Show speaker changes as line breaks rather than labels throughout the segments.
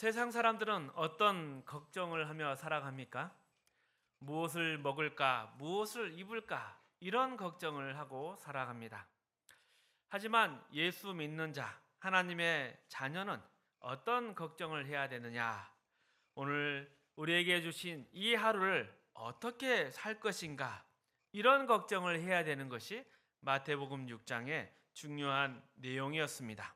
세상 사람들은 어떤 걱정을 하며 살아갑니까? 무엇을 먹을까? 무엇을 입을까? 이런 걱정을 하고 살아갑니다. 하지만 예수 믿는 자, 하나님의 자녀는 어떤 걱정을 해야 되느냐? 오늘 우리에게 주신 이 하루를 어떻게 살 것인가? 이런 걱정을 해야 되는 것이 마태복음 6장의 중요한 내용이었습니다.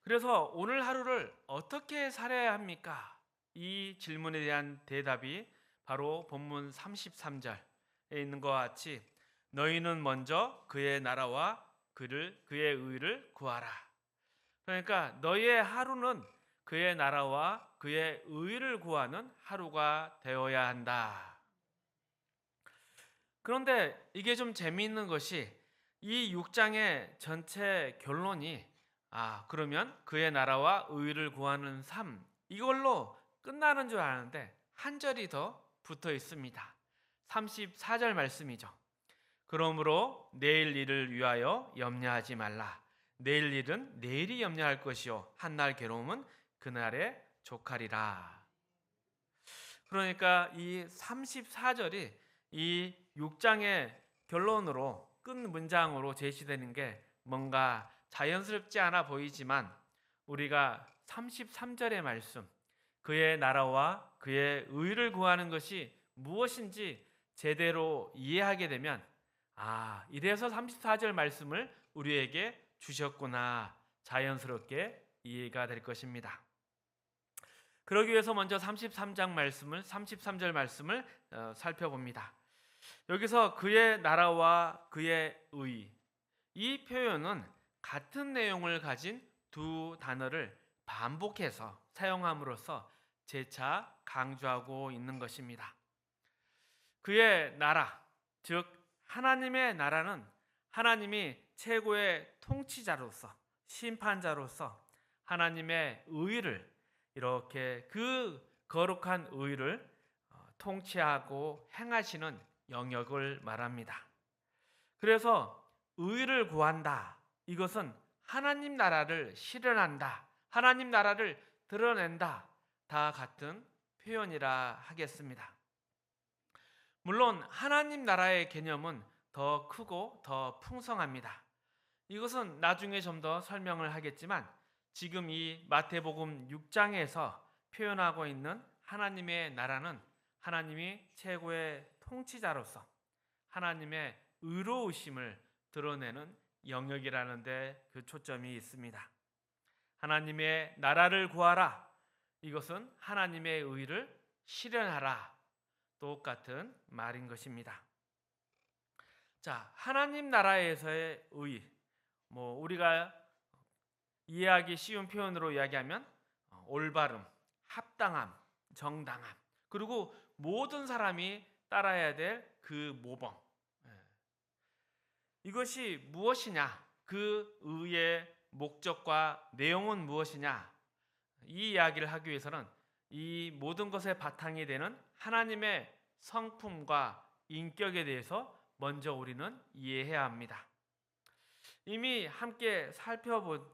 그래서 오늘 하루를 어떻게 살아야 합니까? 이 질문에 대한 대답이 바로 본문 33절에 있는 것과 같이 너희는 먼저 그의 나라와 그의 의를 구하라. 그러니까 너희의 하루는 그의 나라와 그의 의를 구하는 하루가 되어야 한다. 그런데 이게 좀 재미있는 것이 이 6장의 전체 결론이 그러면 그의 나라와 의를 구하는 삶 이걸로 끝나는 줄 아는데 한 절이 더 붙어 있습니다. 34절 말씀이죠. 그러므로 내일 일을 위하여 염려하지 말라. 내일 일은 내일이 염려할 것이요 한날 괴로움은 그날에 족하리라. 그러니까 이 34절이 이 6장의 결론으로 끝 문장으로 제시되는 게 뭔가 자연스럽지 않아 보이지만 우리가 33절의 말씀 그의 나라와 그의 의를 구하는 것이 무엇인지 제대로 이해하게 되면 이래서 34절 말씀을 우리에게 주셨구나 자연스럽게 이해가 될 것입니다. 그러기 위해서 먼저 33절 말씀을 살펴봅니다. 여기서 그의 나라와 그의 의 이 표현은 같은 내용을 가진 두 단어를 반복해서 사용함으로써 재차 강조하고 있는 것입니다. 그의 나라, 즉 하나님의 나라는 하나님이 최고의 통치자로서 심판자로서 하나님의 의를 이렇게 그 거룩한 의를 통치하고 행하시는 영역을 말합니다. 그래서 의를 구한다. 이것은 하나님 나라를 실현한다. 하나님 나라를 드러낸다. 다 같은 표현이라 하겠습니다. 물론 하나님 나라의 개념은 더 크고 더 풍성합니다. 이것은 나중에 좀 더 설명을 하겠지만 지금 이 마태복음 6장에서 표현하고 있는 하나님의 나라는 하나님이 최고의 통치자로서 하나님의 의로우심을 드러내는 영역이라는 데 그 초점이 있습니다. 하나님의 나라를 구하라. 이것은 하나님의 의를 실현하라. 똑같은 말인 것입니다. 자, 하나님 나라에서의 의, 우리가 이해하기 쉬운 표현으로 이야기하면 올바름, 합당함, 정당함, 그리고 모든 사람이 따라야 될 그 모범. 이것이 무엇이냐? 그 의의 목적과 내용은 무엇이냐? 이 이야기를 하기 위해서는 이 모든 것의 바탕이 되는 하나님의 성품과 인격에 대해서 먼저 우리는 이해해야 합니다. 이미 함께 살펴본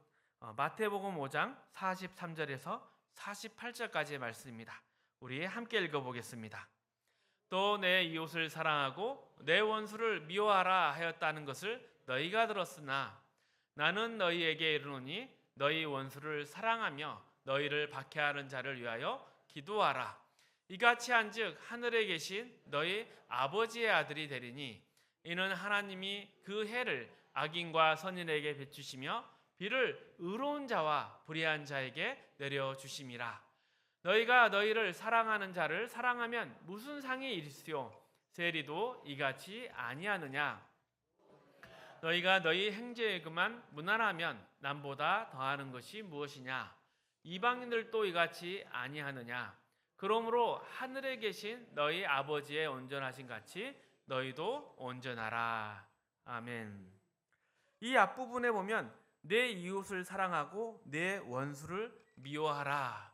마태복음 5장 43절에서 48절까지의 말씀입니다. 우리 함께 읽어보겠습니다. 또 내 이웃을 사랑하고 내 원수를 미워하라 하였다는 것을 너희가 들었으나 나는 너희에게 이르노니 너희 원수를 사랑하며 너희를 박해하는 자를 위하여 기도하라. 이같이 한즉 하늘에 계신 너희 아버지의 아들이 되리니 이는 하나님이 그 해를 악인과 선인에게 비추시며 비를 의로운 자와 불의한 자에게 내려 주심이라. 너희가 너희를 사랑하는 자를 사랑하면 무슨 상이 있으요? 세리도 이같이 아니하느냐? 너희가 너희 행제에 그만 무난하면 남보다 더하는 것이 무엇이냐? 이방인들도 이같이 아니하느냐? 그러므로 하늘에 계신 너희 아버지의 온전하신 같이 너희도 온전하라. 아멘. 이 앞부분에 보면 내 이웃을 사랑하고 내 원수를 미워하라.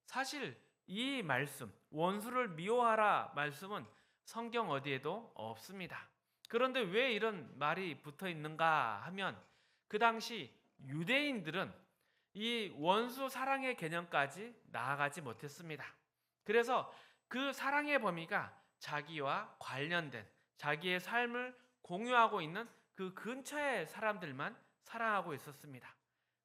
사실 이 말씀, 원수를 미워하라 말씀은 성경 어디에도 없습니다. 그런데 왜 이런 말이 붙어 있는가 하면 그 당시 유대인들은 이 원수 사랑의 개념까지 나아가지 못했습니다. 그래서 그 사랑의 범위가 자기와 관련된 자기의 삶을 공유하고 있는 그 근처의 사람들만 사랑하고 있었습니다.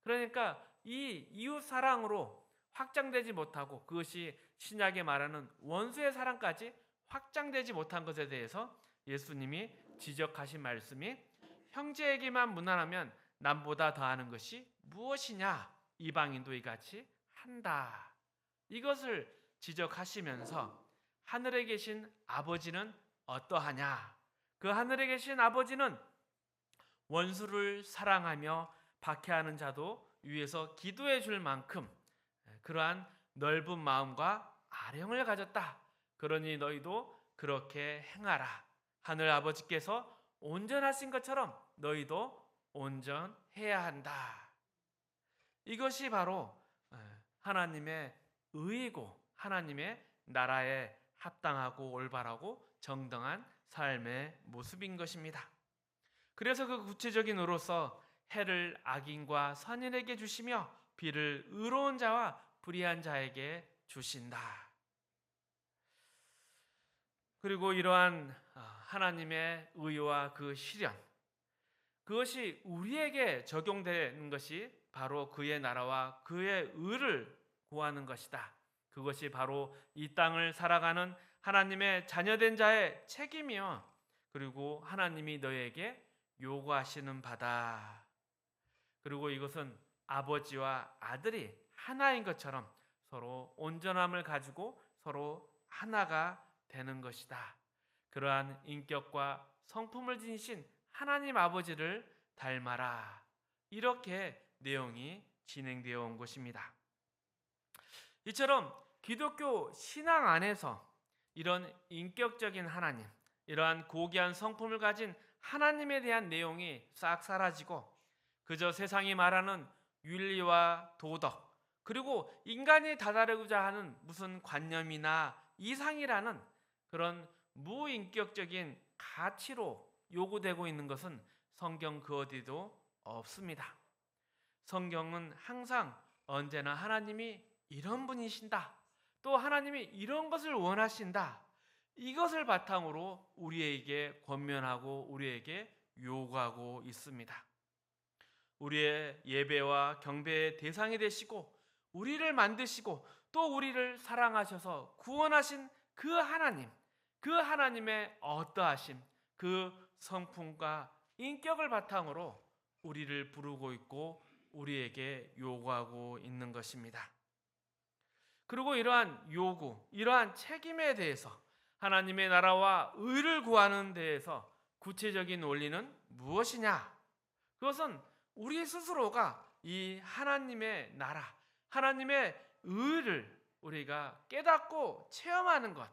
그러니까 이 이웃 사랑으로 확장되지 못하고 그것이 신약에 말하는 원수의 사랑까지 확장되지 못한 것에 대해서 예수님이 지적하신 말씀이 형제에게만 무난하면 남보다 더하는 것이 무엇이냐? 이방인도 이같이 한다. 이것을 지적하시면서 하늘에 계신 아버지는 어떠하냐? 그 하늘에 계신 아버지는 원수를 사랑하며 박해하는 자도 위에서 기도해 줄 만큼 그러한 넓은 마음과 아령을 가졌다. 그러니 너희도 그렇게 행하라. 하늘 아버지께서 온전하신 것처럼 너희도 온전해야 한다. 이것이 바로 하나님의 의이고 하나님의 나라에 합당하고 올바르고 정당한 삶의 모습인 것입니다. 그래서 그 구체적인 의로서 해를 악인과 선인에게 주시며 비를 의로운 자와 불의한 자에게 주신다. 그리고 이러한 하나님의 의와 그 실현, 그것이 우리에게 적용되는 것이 바로 그의 나라와 그의 의를 구하는 것이다. 그것이 바로 이 땅을 살아가는 하나님의 자녀된 자의 책임이요, 그리고 하나님이 너에게 요구하시는 바다. 그리고 이것은 아버지와 아들이 하나인 것처럼 서로 온전함을 가지고 서로 하나가 되는 것이다. 그러한 인격과 성품을 지니신 하나님 아버지를 닮아라. 이렇게 내용이 진행되어 온 것입니다. 이처럼 기독교 신앙 안에서 이런 인격적인 하나님, 이러한 고귀한 성품을 가진 하나님에 대한 내용이 싹 사라지고 그저 세상이 말하는 윤리와 도덕, 그리고 인간이 다다르고자 하는 무슨 관념이나 이상이라는 그런 무인격적인 가치로 요구되고 있는 것은 성경 그 어디도 없습니다. 성경은 항상 언제나 하나님이 이런 분이신다, 또 하나님이 이런 것을 원하신다, 이것을 바탕으로 우리에게 권면하고 우리에게 요구하고 있습니다. 우리의 예배와 경배의 대상이 되시고 우리를 만드시고 또 우리를 사랑하셔서 구원하신 그 하나님, 그 하나님의 어떠하심, 그 성품과 인격을 바탕으로 우리를 부르고 있고 우리에게 요구하고 있는 것입니다. 그리고 이러한 요구, 이러한 책임에 대해서 하나님의 나라와 의를 구하는 데에서 구체적인 원리는 무엇이냐? 그것은 우리 스스로가 이 하나님의 나라, 하나님의 의를 우리가 깨닫고 체험하는 것,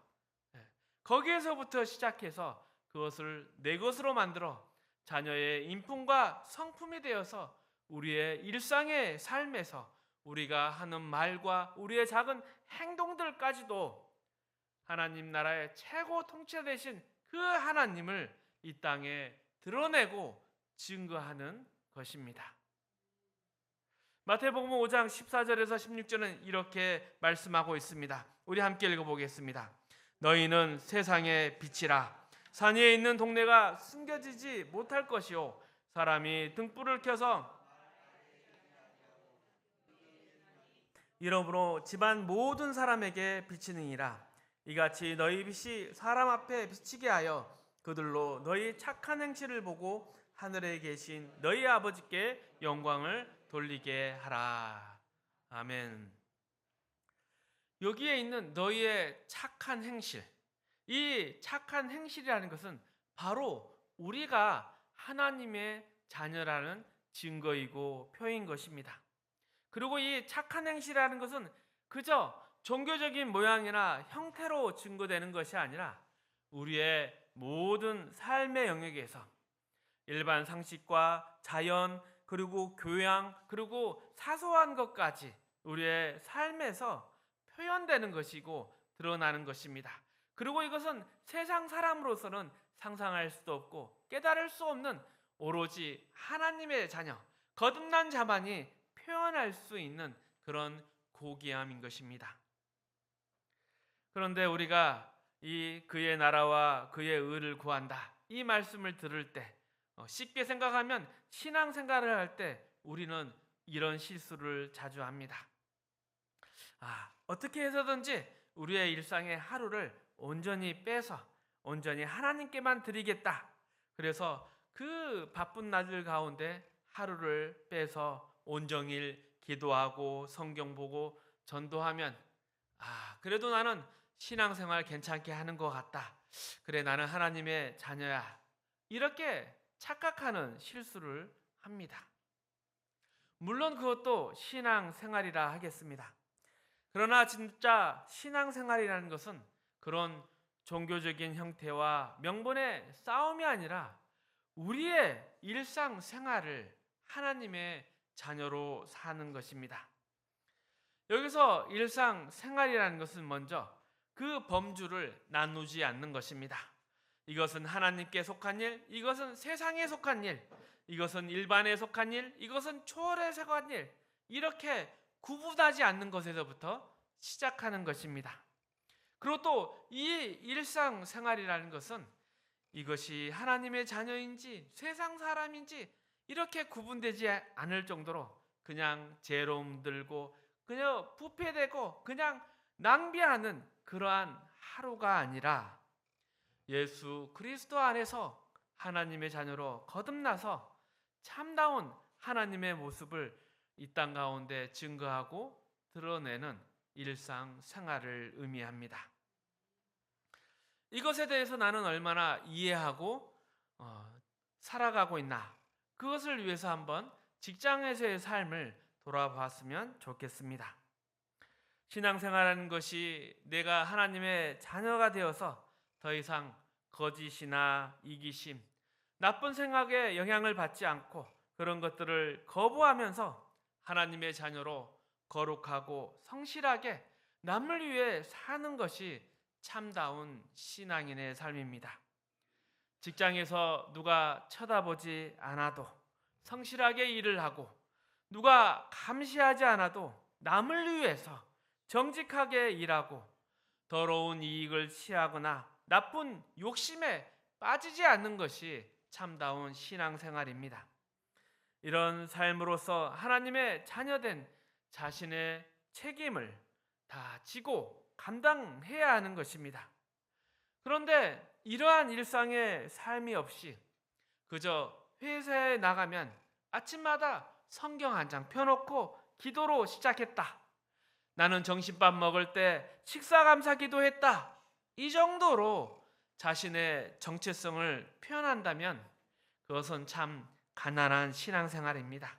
거기에서부터 시작해서 그것을 내 것으로 만들어 자녀의 인품과 성품이 되어서 우리의 일상의 삶에서 우리가 하는 말과 우리의 작은 행동들까지도 하나님 나라의 최고 통치 되신 그 하나님을 이 땅에 드러내고 증거하는 것입니다. 마태복음 5장 14절에서 16절은 이렇게 말씀하고 있습니다. 우리 함께 읽어보겠습니다. 너희는 세상의 빛이라. 산 위에 있는 동네가 숨겨지지 못할 것이요 사람이 등불을 켜서 이러므로 집안 모든 사람에게 비치느니라. 이같이 너희 빛이 사람 앞에 비치게 하여 그들로 너희 착한 행실을 보고 하늘에 계신 너희 아버지께 영광을 돌리게 하라. 아멘. 여기에 있는 너희의 착한 행실, 이 착한 행실이라는 것은 바로 우리가 하나님의 자녀라는 증거이고 표인 것입니다. 그리고 이 착한 행실이라는 것은 그저 종교적인 모양이나 형태로 증거되는 것이 아니라 우리의 모든 삶의 영역에서 일반 상식과 자연, 그리고 교양, 그리고 사소한 것까지 우리의 삶에서 표현되는 것이고 드러나는 것입니다. 그리고 이것은 세상 사람으로서는 상상할 수도 없고 깨달을 수 없는 오로지 하나님의 자녀, 거듭난 자만이 표현할 수 있는 그런 고귀함인 것입니다. 그런데 우리가 이 그의 나라와 그의 의를 구한다, 이 말씀을 들을 때 쉽게 생각하면 신앙생활을 할 때 우리는 이런 실수를 자주 합니다. 어떻게 해서든지 우리의 일상의 하루를 온전히 빼서 온전히 하나님께만 드리겠다. 그래서 그 바쁜 날들 가운데 하루를 빼서 온종일 기도하고 성경 보고 전도하면 그래도 나는 신앙생활 괜찮게 하는 것 같다. 그래, 나는 하나님의 자녀야. 이렇게 착각하는 실수를 합니다. 물론 그것도 신앙생활이라 하겠습니다. 그러나 진짜 신앙생활이라는 것은 그런 종교적인 형태와 명분의 싸움이 아니라 우리의 일상생활을 하나님의 자녀로 사는 것입니다. 여기서 일상생활이라는 것은 먼저 그 범주를 나누지 않는 것입니다. 이것은 하나님께 속한 일, 이것은 세상에 속한 일, 이것은 일반에 속한 일, 이것은 초월에 속한 일, 이렇게 구분하지 않는 것에서부터 시작하는 것입니다. 그리고 또 이 일상생활이라는 것은 이것이 하나님의 자녀인지 세상 사람인지 이렇게 구분되지 않을 정도로 그냥 죄로움 들고 그냥 부패되고 그냥 낭비하는 그러한 하루가 아니라 예수 그리스도 안에서 하나님의 자녀로 거듭나서 참다운 하나님의 모습을 이 땅 가운데 증거하고 드러내는 일상생활을 의미합니다. 이것에 대해서 나는 얼마나 이해하고 살아가고 있나, 그것을 위해서 한번 직장에서의 삶을 돌아봤으면 좋겠습니다. 신앙생활하는 것이 내가 하나님의 자녀가 되어서 더 이상 거짓이나 이기심, 나쁜 생각에 영향을 받지 않고 그런 것들을 거부하면서 하나님의 자녀로 거룩하고 성실하게 남을 위해 사는 것이 참다운 신앙인의 삶입니다. 직장에서 누가 쳐다보지 않아도 성실하게 일을 하고 누가 감시하지 않아도 남을 위해서 정직하게 일하고 더러운 이익을 취하거나 나쁜 욕심에 빠지지 않는 것이 참다운 신앙생활입니다. 이런 삶으로서 하나님의 자녀된 자신의 책임을 다 지고 감당해야 하는 것입니다. 그런데 이러한 일상의 삶이 없이 그저 회사에 나가면 아침마다 성경 한 장 펴놓고 기도로 시작했다, 나는 점심밥 먹을 때 식사 감사 기도했다, 이 정도로 자신의 정체성을 표현한다면 그것은 참 가난한 신앙생활입니다.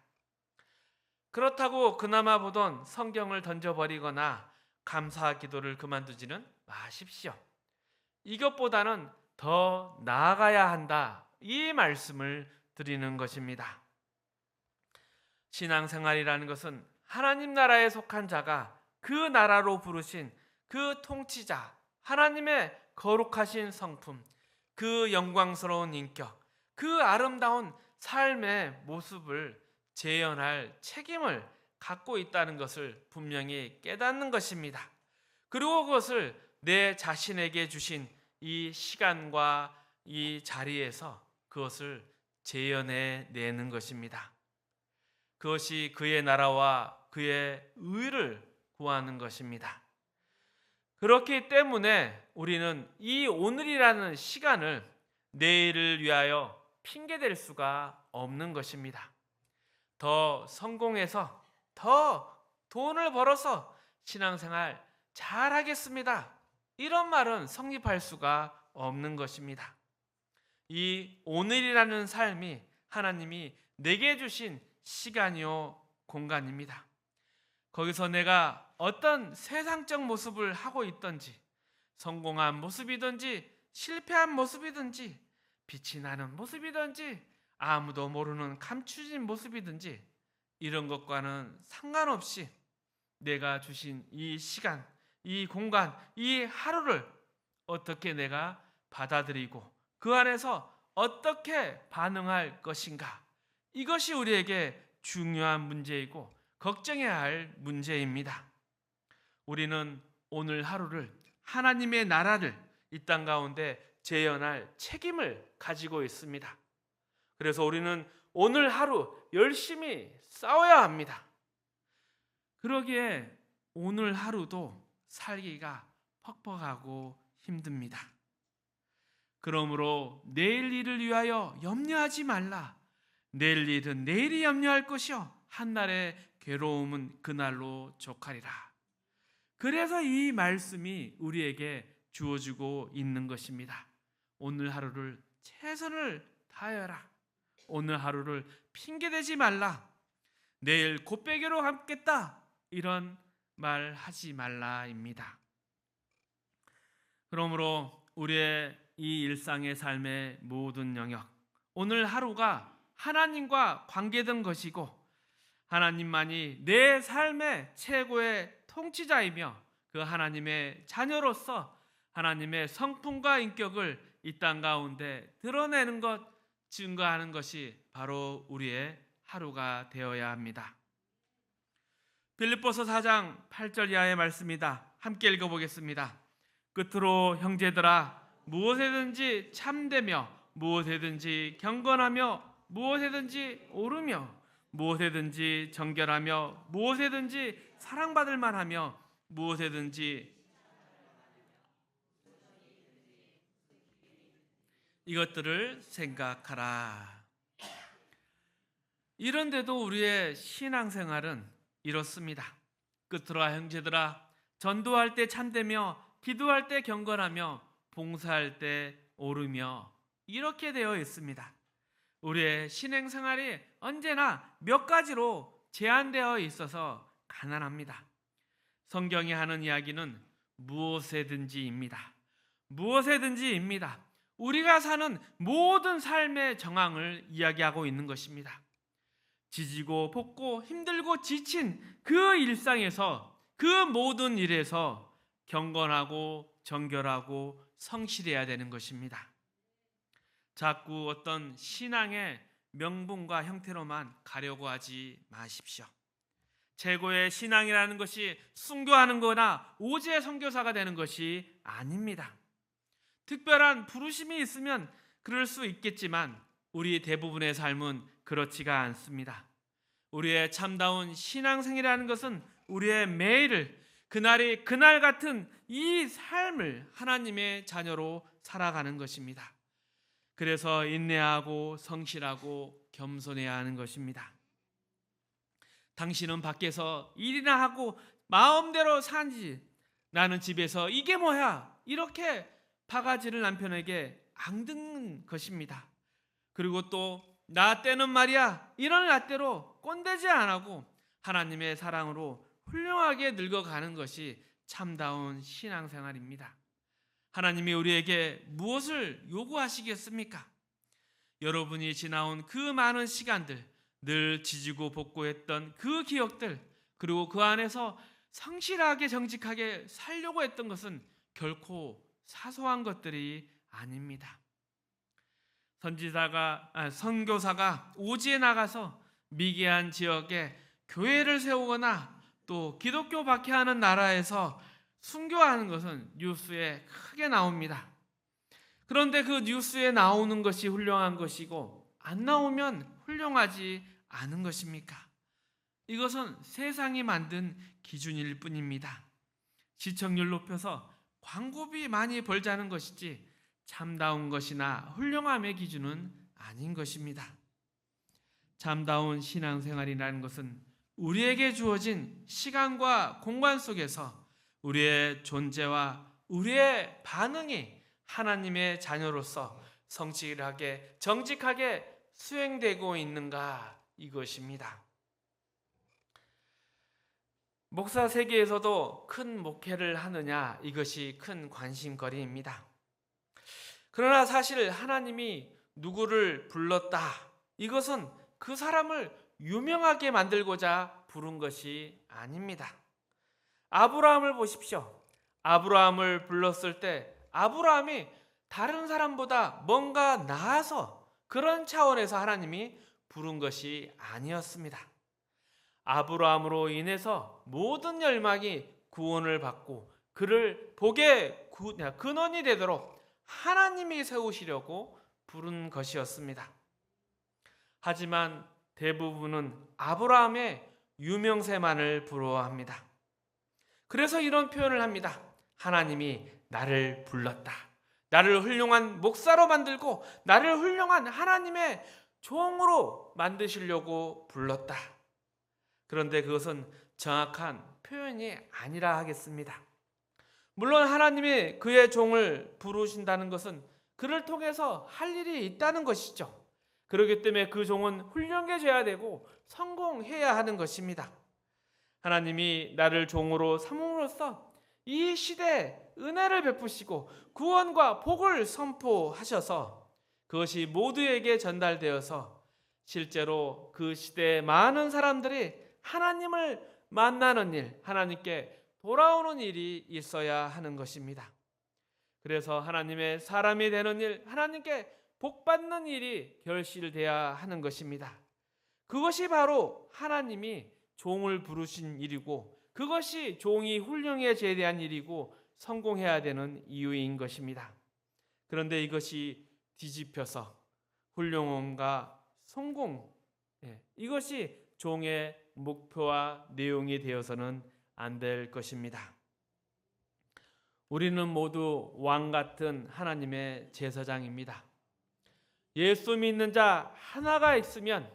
그렇다고 그나마 보던 성경을 던져버리거나 감사 기도를 그만두지는 마십시오. 이것보다는 더 나아가야 한다, 이 말씀을 드리는 것입니다. 신앙생활이라는 것은 하나님 나라에 속한 자가 그 나라로 부르신 그 통치자, 하나님의 거룩하신 성품, 그 영광스러운 인격, 그 아름다운 삶의 모습을 재현할 책임을 갖고 있다는 것을 분명히 깨닫는 것입니다. 그리고 그것을 내 자신에게 주신 이 시간과 이 자리에서 그것을 재현해 내는 것입니다. 그것이 그의 나라와 그의 의를 구하는 것입니다. 그렇기 때문에 우리는 이 오늘이라는 시간을 내일을 위하여 핑계댈 수가 없는 것입니다. 더 성공해서 더 돈을 벌어서 신앙생활 잘하겠습니다, 이런 말은 성립할 수가 없는 것입니다. 이 오늘이라는 삶이 하나님이 내게 주신 시간이요 공간입니다. 거기서 내가 어떤 세상적 모습을 하고 있든지, 성공한 모습이든지 실패한 모습이든지 빛이 나는 모습이든지 아무도 모르는 감추진 모습이든지 이런 것과는 상관없이 내가 주신 이 시간, 이 공간, 이 하루를 어떻게 내가 받아들이고 그 안에서 어떻게 반응할 것인가, 이것이 우리에게 중요한 문제이고 걱정해야 할 문제입니다. 우리는 오늘 하루를 하나님의 나라를 이 땅 가운데 재현할 책임을 가지고 있습니다. 그래서 우리는 오늘 하루 열심히 싸워야 합니다. 그러기에 오늘 하루도 살기가 퍽퍽하고 힘듭니다. 그러므로 내일 일을 위하여 염려하지 말라. 내일 일은 내일이 염려할 것이요 한날의 괴로움은 그날로 족하리라. 그래서 이 말씀이 우리에게 주어지고 있는 것입니다. 오늘 하루를 최선을 다하여라. 오늘 하루를 핑계대지 말라. 내일 곱배기로 갚겠다. 이런 말 하지 말라입니다. 그러므로 우리의 이 일상의 삶의 모든 영역, 오늘 하루가 하나님과 관계된 것이고 하나님만이 내 삶의 최고의 통치자이며 그 하나님의 자녀로서 하나님의 성품과 인격을 이 땅 가운데 드러내는 것, 증거하는 것이 바로 우리의 하루가 되어야 합니다. 빌립보서 4장 8절 이하의 말씀이다. 함께 읽어보겠습니다. 끝으로 형제들아, 무엇에든지 참되며 무엇에든지 경건하며 무엇에든지 오르며 무엇에든지 정결하며 무엇에든지 사랑받을 만하며 무엇에든지 이것들을 생각하라. 이런데도 우리의 신앙생활은 이렇습니다. 끝으로 형제들아, 전도할 때 참되며 기도할 때 경건하며 봉사할 때 오르며 이렇게 되어 있습니다. 우리의 신앙생활이 언제나 몇 가지로 제한되어 있어서 가난합니다. 성경이 하는 이야기는 무엇에든지입니다. 무엇에든지입니다. 우리가 사는 모든 삶의 정황을 이야기하고 있는 것입니다. 지지고 볶고 힘들고 지친 그 일상에서, 그 모든 일에서 경건하고 정결하고 성실해야 되는 것입니다. 자꾸 어떤 신앙의 명분과 형태로만 가려고 하지 마십시오. 최고의 신앙이라는 것이 순교하는 거나 오지의 선교사가 되는 것이 아닙니다. 특별한 부르심이 있으면 그럴 수 있겠지만 우리 대부분의 삶은 그렇지가 않습니다. 우리의 참다운 신앙생이라는 것은 우리의 매일을, 그날이 그날 같은 이 삶을 하나님의 자녀로 살아가는 것입니다. 그래서 인내하고 성실하고 겸손해야 하는 것입니다. 당신은 밖에서 일이나 하고 마음대로 사지, 나는 집에서 이게 뭐야? 이렇게 바가지를 남편에게 안 듣는 것입니다. 그리고 또 나 때는 말이야, 이런 라떼로 꼰대지 안 하고 하나님의 사랑으로 훌륭하게 늙어가는 것이 참다운 신앙생활입니다. 하나님이 우리에게 무엇을 요구하시겠습니까? 여러분이 지나온 그 많은 시간들, 늘 지지고 볶고 했던 그 기억들, 그리고 그 안에서 성실하게 정직하게 살려고 했던 것은 결코 사소한 것들이 아닙니다. 선교사가 오지에 나가서 미개한 지역에 교회를 세우거나 또 기독교 박해하는 나라에서 순교하는 것은 뉴스에 크게 나옵니다. 그런데 그 뉴스에 나오는 것이 훌륭한 것이고 안 나오면 훌륭하지 않은 것입니까? 이것은 세상이 만든 기준일 뿐입니다. 시청률 높여서 광고비 많이 벌자는 것이지 참다운 것이나 훌륭함의 기준은 아닌 것입니다. 참다운 신앙생활이라는 것은 우리에게 주어진 시간과 공간 속에서 우리의 존재와 우리의 반응이 하나님의 자녀로서 성실하게 정직하게 수행되고 있는가, 이것입니다. 목사 세계에서도 큰 목회를 하느냐, 이것이 큰 관심거리입니다. 그러나 사실 하나님이 누구를 불렀다, 이것은 그 사람을 유명하게 만들고자 부른 것이 아닙니다. 아브라함을 보십시오. 아브라함을 불렀을 때 아브라함이 다른 사람보다 뭔가 나아서 그런 차원에서 하나님이 부른 것이 아니었습니다. 아브라함으로 인해서 모든 열망이 구원을 받고 그를 복의 근원이 되도록 하나님이 세우시려고 부른 것이었습니다. 하지만 대부분은 아브라함의 유명세만을 부러워합니다. 그래서 이런 표현을 합니다. 하나님이 나를 불렀다. 나를 훌륭한 목사로 만들고 나를 훌륭한 하나님의 종으로 만드시려고 불렀다. 그런데 그것은 정확한 표현이 아니라 하겠습니다. 물론 하나님이 그의 종을 부르신다는 것은 그를 통해서 할 일이 있다는 것이죠. 그렇기 때문에 그 종은 훌륭해져야 되고 성공해야 하는 것입니다. 하나님이 나를 종으로 삼음으로써 이 시대에 은혜를 베푸시고 구원과 복을 선포하셔서 그것이 모두에게 전달되어서 실제로 그 시대의 많은 사람들이 하나님을 만나는 일, 하나님께 돌아오는 일이 있어야 하는 것입니다. 그래서 하나님의 사람이 되는 일, 하나님께 복받는 일이 결실돼야 하는 것입니다. 그것이 바로 하나님이 종을 부르신 일이고 그것이 종이 훌륭해져야 대한 일이고 성공해야 되는 이유인 것입니다. 그런데 이것이 뒤집혀서 훌륭함과 성공, 이것이 종의 목표와 내용이 되어서는 안 될 것입니다. 우리는 모두 왕 같은 하나님의 제사장입니다. 예수 믿는 자 하나가 있으면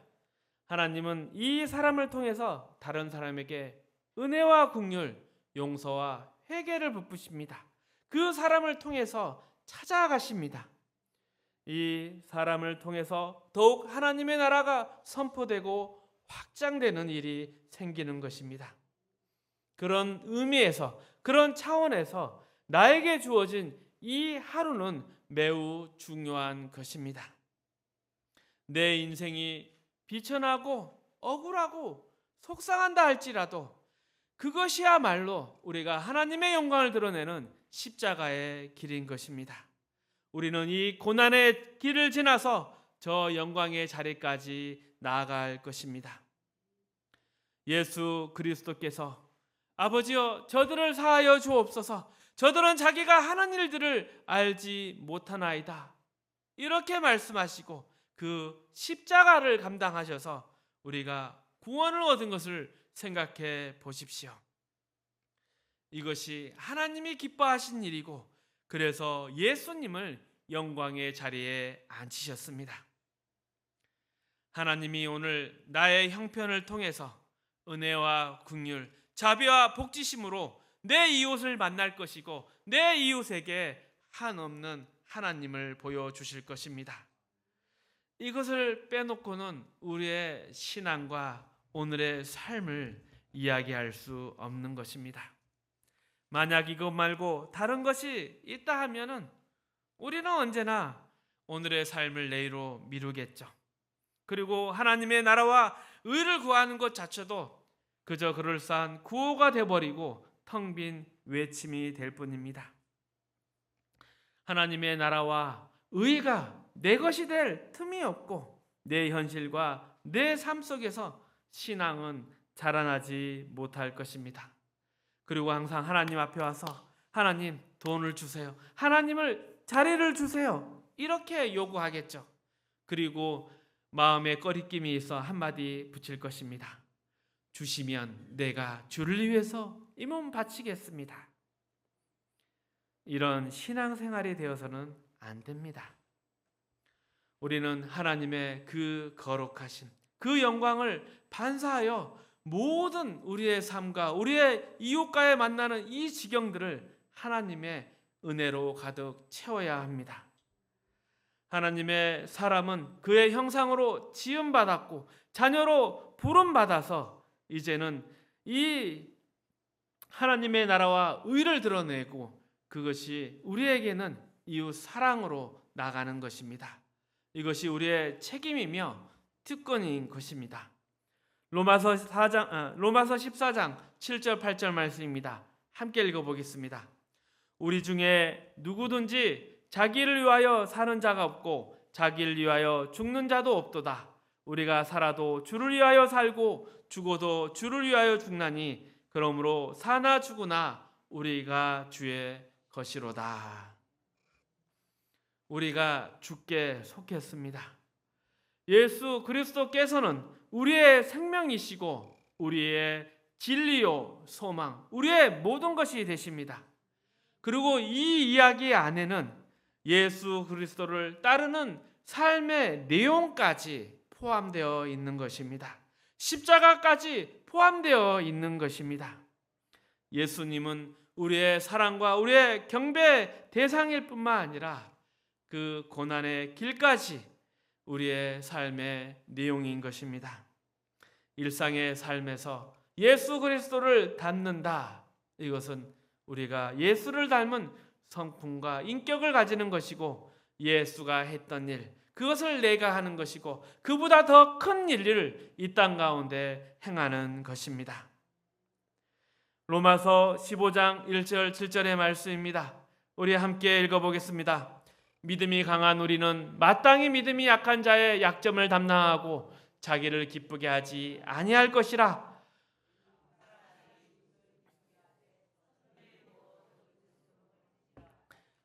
하나님은 이 사람을 통해서 다른 사람에게 은혜와 긍휼, 용서와 회개를 베푸십니다. 그 사람을 통해서 찾아가십니다. 이 사람을 통해서 더욱 하나님의 나라가 선포되고 확장되는 일이 생기는 것입니다. 그런 의미에서, 그런 차원에서 나에게 주어진 이 하루는 매우 중요한 것입니다. 내 인생이 비천하고 억울하고 속상한다 할지라도 그것이야말로 우리가 하나님의 영광을 드러내는 십자가의 길인 것입니다. 우리는 이 고난의 길을 지나서 저 영광의 자리까지 나아갈 것입니다. 예수 그리스도께서 아버지여 저들을 사하여 주옵소서, 저들은 자기가 하는 일들을 알지 못하나이다, 이렇게 말씀하시고 그 십자가를 감당하셔서 우리가 구원을 얻은 것을 생각해 보십시오. 이것이 하나님이 기뻐하신 일이고 그래서 예수님을 영광의 자리에 앉히셨습니다. 하나님이 오늘 나의 형편을 통해서 은혜와 긍휼, 자비와 복지심으로 내 이웃을 만날 것이고 내 이웃에게 한없는 하나님을 보여주실 것입니다. 이것을 빼놓고는 우리의 신앙과 오늘의 삶을 이야기할 수 없는 것입니다. 만약 이것 말고 다른 것이 있다 하면은 우리는 언제나 오늘의 삶을 내일로 미루겠죠. 그리고 하나님의 나라와 의를 구하는 것 자체도 그저 그럴싸한 구호가 되어버리고 텅 빈 외침이 될 뿐입니다. 하나님의 나라와 의가 내 것이 될 틈이 없고 내 현실과 내 삶 속에서 신앙은 자라나지 못할 것입니다. 그리고 항상 하나님 앞에 와서 하나님 돈을 주세요, 하나님을 자리를 주세요, 이렇게 요구하겠죠. 그리고 마음에 꺼리낌이 있어 한마디 붙일 것입니다. 주시면 내가 주를 위해서 이 몸 바치겠습니다. 이런 신앙생활이 되어서는 안 됩니다. 우리는 하나님의 그 거룩하신 그 영광을 반사하여 모든 우리의 삶과 우리의 이웃과의 만나는 이 지경들을 하나님의 은혜로 가득 채워야 합니다. 하나님의 사람은 그의 형상으로 지음받았고 자녀로 부름받아서 이제는 이 하나님의 나라와 의를 드러내고 그것이 우리에게는 이웃 사랑으로 나가는 것입니다. 이것이 우리의 책임이며 특권인 것입니다. 로마서 14장 7절 8절 말씀입니다. 함께 읽어보겠습니다. 우리 중에 누구든지 자기를 위하여 사는 자가 없고 자기를 위하여 죽는 자도 없도다. 우리가 살아도 주를 위하여 살고 죽어도 주를 위하여 죽나니 그러므로 사나 죽으나 우리가 주의 것이로다. 우리가 주께 속했습니다. 예수 그리스도께서는 우리의 생명이시고 우리의 진리요 소망, 우리의 모든 것이 되십니다. 그리고 이 이야기 안에는 예수 그리스도를 따르는 삶의 내용까지 포함되어 있는 것입니다. 십자가까지 포함되어 있는 것입니다. 예수님은 우리의 사랑과 우리의 경배 대상일 뿐만 아니라 그 고난의 길까지 우리의 삶의 내용인 것입니다. 일상의 삶에서 예수 그리스도를 닮는다. 이것은 우리가 예수를 닮은 성품과 인격을 가지는 것이고 예수가 했던 일, 그것을 내가 하는 것이고 그보다 더 큰 일을 이 땅 가운데 행하는 것입니다. 로마서 15장 1절 7절의 말씀입니다. 우리 함께 읽어보겠습니다. 믿음이 강한 우리는 마땅히 믿음이 약한 자의 약점을 담당하고 자기를 기쁘게 하지 아니할 것이라.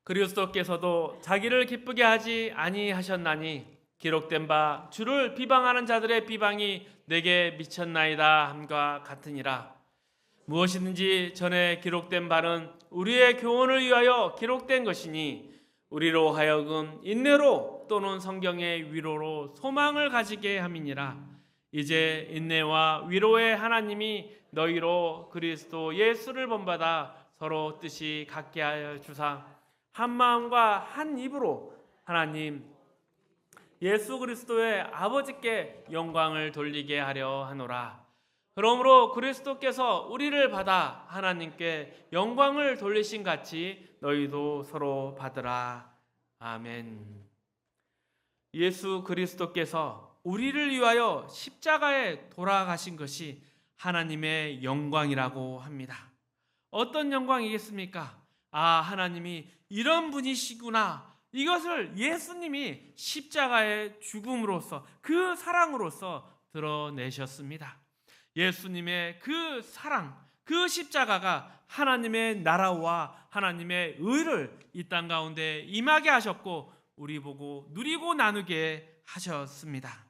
그리스도께서도 자기를 기쁘게 하지 아니하셨나니 기록된 바 주를 비방하는 자들의 비방이 내게 미쳤나이다 함과 같으니라. 무엇이든지 전에 기록된 바는 우리의 교훈을 위하여 기록된 것이니 우리로 하여금 인내로 또는 성경의 위로로 소망을 가지게 함이니라. 이제 인내와 위로의 하나님이 너희로 그리스도 예수를 본받아 서로 뜻이 같게 하여 주사 한 마음과 한 입으로 하나님 예수 그리스도의 아버지께 영광을 돌리게 하려 하노라. 그러므로 그리스도께서 우리를 받아 하나님께 영광을 돌리신 같이 너희도 서로 받으라. 아멘. 예수 그리스도께서 우리를 위하여 십자가에 돌아가신 것이 하나님의 영광이라고 합니다. 어떤 영광이겠습니까? 하나님이 이런 분이시구나. 이것을 예수님이 십자가의 죽음으로써 그 사랑으로써 드러내셨습니다. 예수님의 그 사랑, 그 십자가가 하나님의 나라와 하나님의 의를 이 땅 가운데 임하게 하셨고 우리 보고 누리고 나누게 하셨습니다.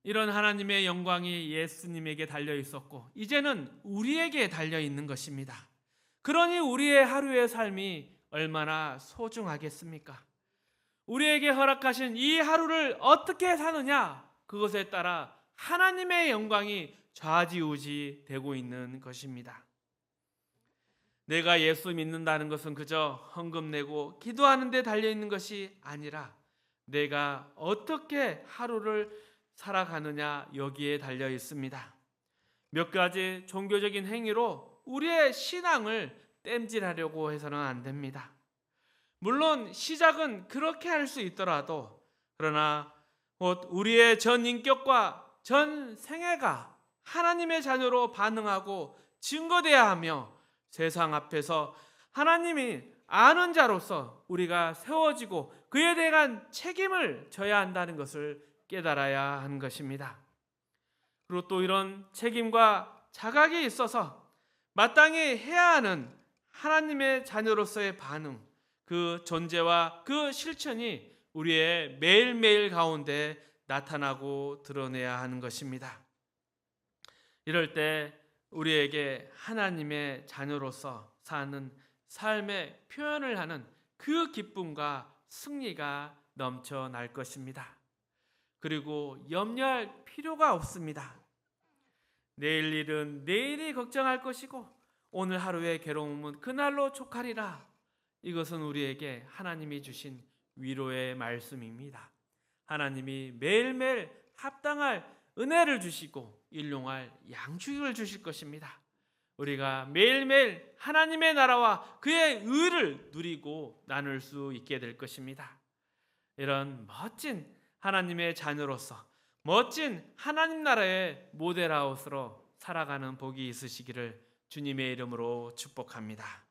이런 하나님의 영광이 예수님에게 달려 있었고 이제는 우리에게 달려 있는 것입니다. 그러니 우리의 하루의 삶이 얼마나 소중하겠습니까? 우리에게 허락하신 이 하루를 어떻게 사느냐, 그것에 따라 하나님의 영광이 좌지우지 되고 있는 것입니다. 내가 예수 믿는다는 것은 그저 헌금 내고 기도하는 데 달려있는 것이 아니라 내가 어떻게 하루를 살아가느냐 여기에 달려 있습니다. 몇 가지 종교적인 행위로 우리의 신앙을 땜질하려고 해서는 안 됩니다. 물론 시작은 그렇게 할 수 있더라도 그러나 곧 우리의 전 인격과 전 생애가 하나님의 자녀로 반응하고 증거돼야 하며 세상 앞에서 하나님이 아는 자로서 우리가 세워지고 그에 대한 책임을 져야 한다는 것을 깨달아야 하는 것입니다. 그리고 또 이런 책임과 자각이 있어서 마땅히 해야 하는 하나님의 자녀로서의 반응, 그 존재와 그 실천이 우리의 매일매일 가운데 나타나고 드러내야 하는 것입니다. 이럴 때 우리에게 하나님의 자녀로서 사는 삶의 표현을 하는 그 기쁨과 승리가 넘쳐날 것입니다. 그리고 염려할 필요가 없습니다. 내일 일은 내일이 걱정할 것이고 오늘 하루의 괴로움은 그날로 족하리라. 이것은 우리에게 하나님이 주신 위로의 말씀입니다. 하나님이 매일매일 합당할 은혜를 주시고 일용할 양식을 주실 것입니다. 우리가 매일매일 하나님의 나라와 그의 의를 누리고 나눌 수 있게 될 것입니다. 이런 멋진 하나님의 자녀로서 멋진 하나님 나라의 모델아웃으로 살아가는 복이 있으시기를 주님의 이름으로 축복합니다.